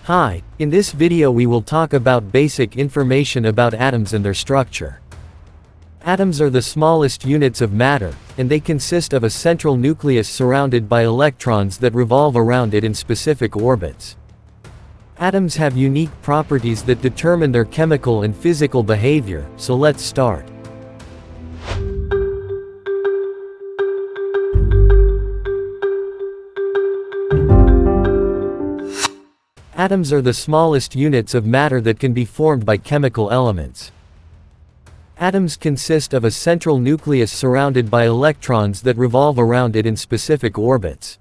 Hi, in this video we will talk about basic information about atoms and their structure. Atoms are the smallest units of matter, and they consist of a central nucleus surrounded by electrons that revolve around it in specific orbits. Atoms have unique properties that determine their chemical and physical behavior, so let's start. Atoms are the smallest units of matter that can be formed by chemical elements. Atoms consist of a central nucleus surrounded by electrons that revolve around it in specific orbits.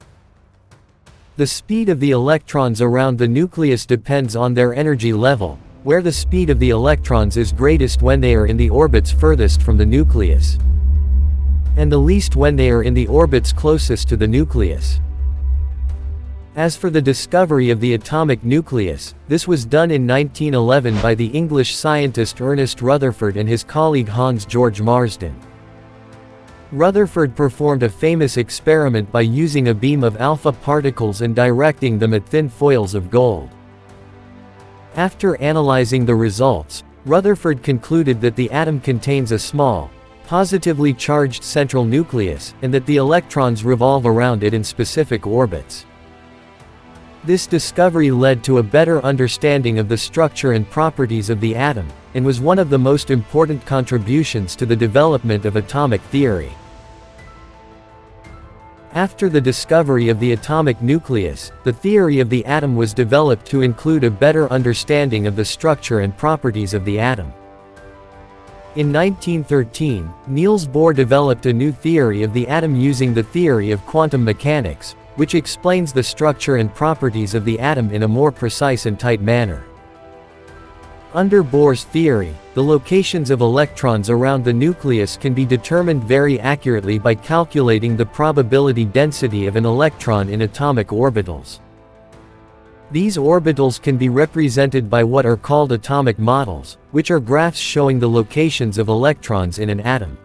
The speed of the electrons around the nucleus depends on their energy level, where the speed of the electrons is greatest when they are in the orbits furthest from the nucleus, and the least when they are in the orbits closest to the nucleus. As for the discovery of the atomic nucleus, this was done in 1911 by the English scientist Ernest Rutherford and his colleague Hans Georg Marsden. Rutherford performed a famous experiment by using a beam of alpha particles and directing them at thin foils of gold. After analyzing the results, Rutherford concluded that the atom contains a small, positively charged central nucleus, and that the electrons revolve around it in specific orbits. This discovery led to a better understanding of the structure and properties of the atom, and was one of the most important contributions to the development of atomic theory. After the discovery of the atomic nucleus, the theory of the atom was developed to include a better understanding of the structure and properties of the atom. In 1913, Niels Bohr developed a new theory of the atom using the theory of quantum mechanics, which explains the structure and properties of the atom in a more precise and tight manner. Under Bohr's theory, the locations of electrons around the nucleus can be determined very accurately by calculating the probability density of an electron in atomic orbitals. These orbitals can be represented by what are called atomic models, which are graphs showing the locations of electrons in an atom.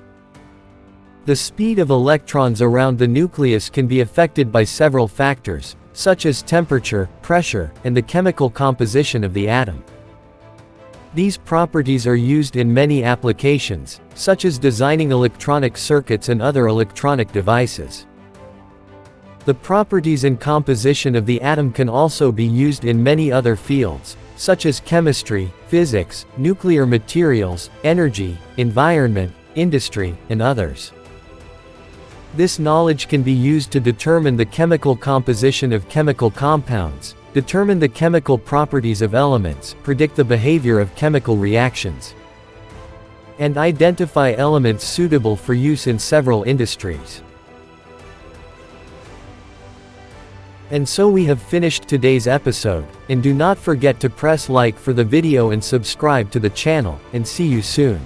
The speed of electrons around the nucleus can be affected by several factors, such as temperature, pressure, and the chemical composition of the atom. These properties are used in many applications, such as designing electronic circuits and other electronic devices. The properties and composition of the atom can also be used in many other fields, such as chemistry, physics, nuclear materials, energy, environment, industry, and others. This knowledge can be used to determine the chemical composition of chemical compounds, determine the chemical properties of elements, predict the behavior of chemical reactions, and identify elements suitable for use in several industries. And so we have finished today's episode, and do not forget to press like for the video and subscribe to the channel, and see you soon.